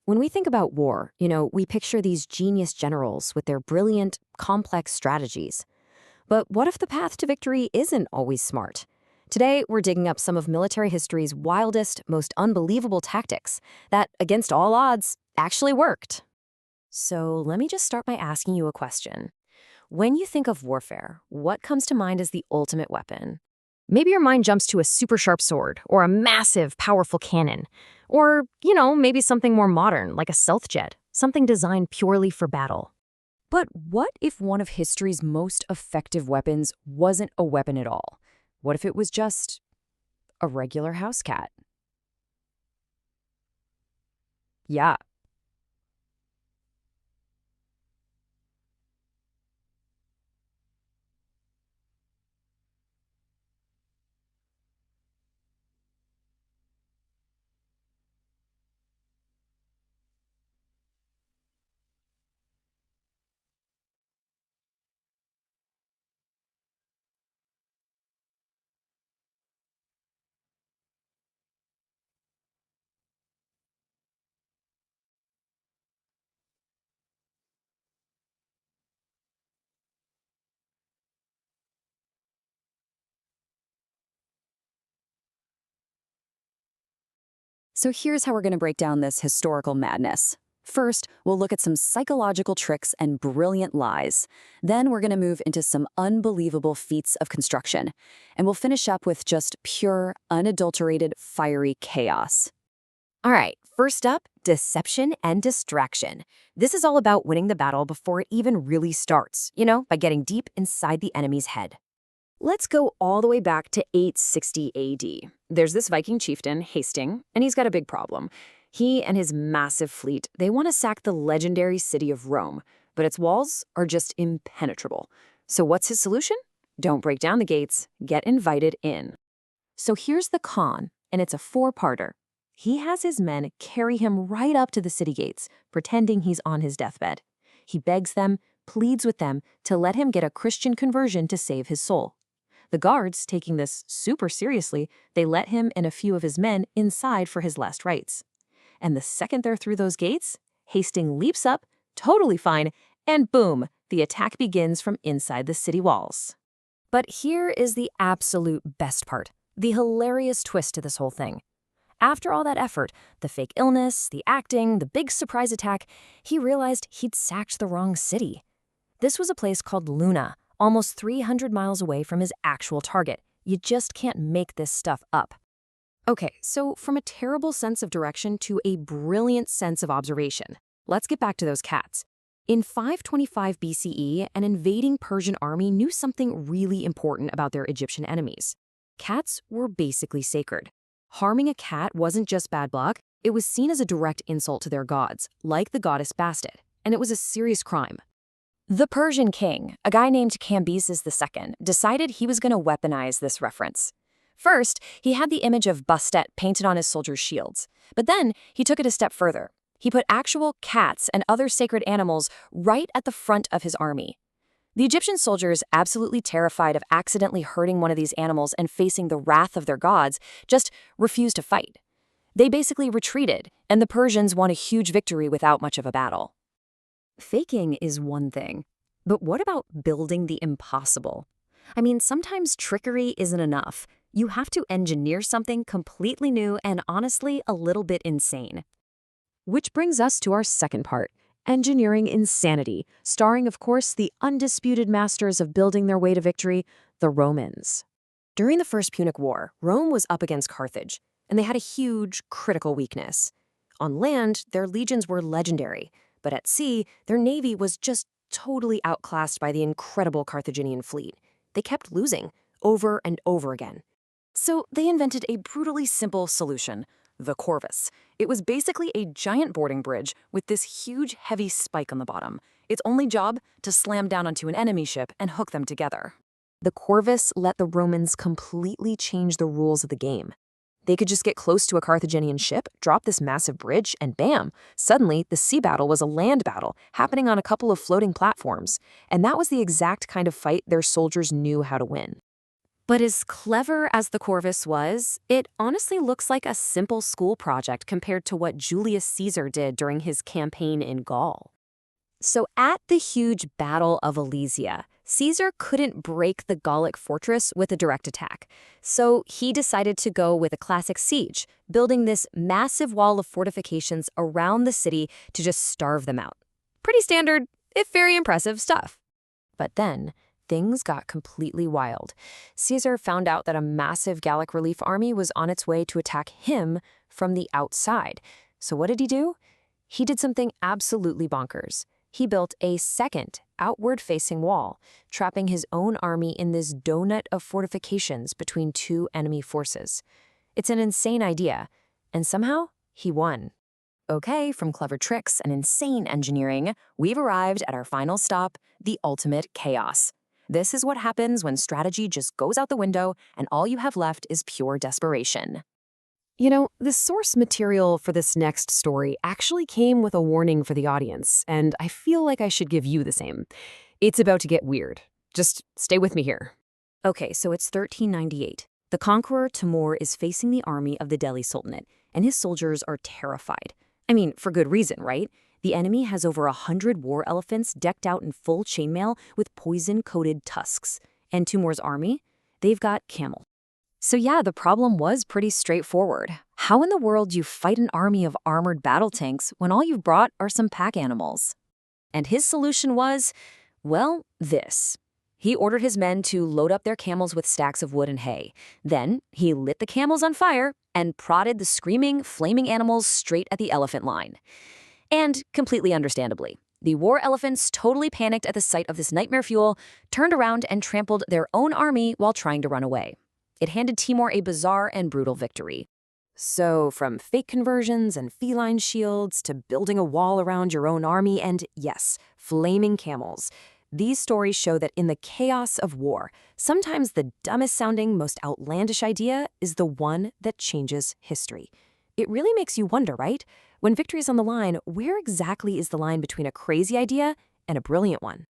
When we think about war, we picture these genius generals with their brilliant, complex strategies. But what if the path to victory isn't always smart? Today, we're digging up some of military history's wildest, most unbelievable tactics that, against all odds, actually worked. So let me just start by asking you a question. When you think of warfare, what comes to mind as the ultimate weapon? Maybe your mind jumps to a super sharp sword, or a massive, powerful cannon. Or, maybe something more modern, like a stealth jet, something designed purely for battle. But what if one of history's most effective weapons wasn't a weapon at all? What if it was just a regular house cat? Yeah. So here's how we're going to break down this historical madness. First, we'll look at some psychological tricks and brilliant lies. Then we're going to move into some unbelievable feats of construction. And we'll finish up with just pure, unadulterated, fiery chaos. All right, first up, deception and distraction. This is all about winning the battle before it even really starts, by getting deep inside the enemy's head. Let's go all the way back to 860 AD. There's this Viking chieftain, Hasting, and he's got a big problem. He and his massive fleet, they want to sack the legendary city of Rome, but its walls are just impenetrable. So what's his solution? Don't break down the gates, get invited in. So here's the con, and it's a four-parter. He has his men carry him right up to the city gates, pretending he's on his deathbed. He begs them, pleads with them to let him get a Christian conversion to save his soul. The guards, taking this super seriously, they let him and a few of his men inside for his last rites. And the second they're through those gates, Hastings leaps up, totally fine, and boom, the attack begins from inside the city walls. But here is the absolute best part, the hilarious twist to this whole thing. After all that effort, the fake illness, the acting, the big surprise attack, he realized he'd sacked the wrong city. This was a place called Luna, almost 300 miles away from his actual target. You just can't make this stuff up. Okay, so from a terrible sense of direction to a brilliant sense of observation, let's get back to those cats. In 525 BCE, an invading Persian army knew something really important about their Egyptian enemies. Cats were basically sacred. Harming a cat wasn't just bad luck, it was seen as a direct insult to their gods, like the goddess Bastet, and it was a serious crime. The Persian king, a guy named Cambyses II, decided he was going to weaponize this reference. First, he had the image of Bastet painted on his soldiers' shields. But then, he took it a step further. He put actual cats and other sacred animals right at the front of his army. The Egyptian soldiers, absolutely terrified of accidentally hurting one of these animals and facing the wrath of their gods, just refused to fight. They basically retreated, and the Persians won a huge victory without much of a battle. Faking is one thing, but what about building the impossible? I mean, sometimes trickery isn't enough. You have to engineer something completely new and honestly a little bit insane. Which brings us to our second part, engineering insanity, starring, of course, the undisputed masters of building their way to victory, the Romans. During the First Punic War, Rome was up against Carthage, and they had a huge, critical weakness. On land, their legions were legendary, but at sea, their navy was just totally outclassed by the incredible Carthaginian fleet. They kept losing, over and over again. So they invented a brutally simple solution, the Corvus. It was basically a giant boarding bridge with this huge, heavy spike on the bottom. Its only job, to slam down onto an enemy ship and hook them together. The Corvus let the Romans completely change the rules of the game. They could just get close to a Carthaginian ship, drop this massive bridge, and bam! Suddenly, the sea battle was a land battle, happening on a couple of floating platforms. And that was the exact kind of fight their soldiers knew how to win. But as clever as the Corvus was, it honestly looks like a simple school project compared to what Julius Caesar did during his campaign in Gaul. So at the huge Battle of Alesia, Caesar couldn't break the Gallic fortress with a direct attack. So he decided to go with a classic siege, building this massive wall of fortifications around the city to just starve them out. Pretty standard, if very impressive stuff. But then, things got completely wild. Caesar found out that a massive Gallic relief army was on its way to attack him from the outside. So what did he do? He did something absolutely bonkers. He built a second, outward-facing wall, trapping his own army in this donut of fortifications between two enemy forces. It's an insane idea, and somehow he won. Okay, from clever tricks and insane engineering, we've arrived at our final stop, the ultimate chaos. This is what happens when strategy just goes out the window and all you have left is pure desperation. You know, the source material for this next story actually came with a warning for the audience, and I feel like I should give you the same. It's about to get weird. Just stay with me here. Okay, so it's 1398. The conqueror Timur is facing the army of the Delhi Sultanate, and his soldiers are terrified. I mean, for good reason, right? The enemy has over 100 war elephants decked out in full chainmail with poison-coated tusks. And Timur's army? They've got camel. So yeah, the problem was pretty straightforward. How in the world do you fight an army of armored battle tanks when all you've brought are some pack animals? And his solution was, well, this. He ordered his men to load up their camels with stacks of wood and hay. Then he lit the camels on fire and prodded the screaming, flaming animals straight at the elephant line. And completely understandably, the war elephants totally panicked at the sight of this nightmare fuel, turned around and trampled their own army while trying to run away. It handed Timur a bizarre and brutal victory. So from fake conversions and feline shields to building a wall around your own army and, yes, flaming camels, these stories show that in the chaos of war, sometimes the dumbest-sounding, most outlandish idea is the one that changes history. It really makes you wonder, right? When victory is on the line, where exactly is the line between a crazy idea and a brilliant one?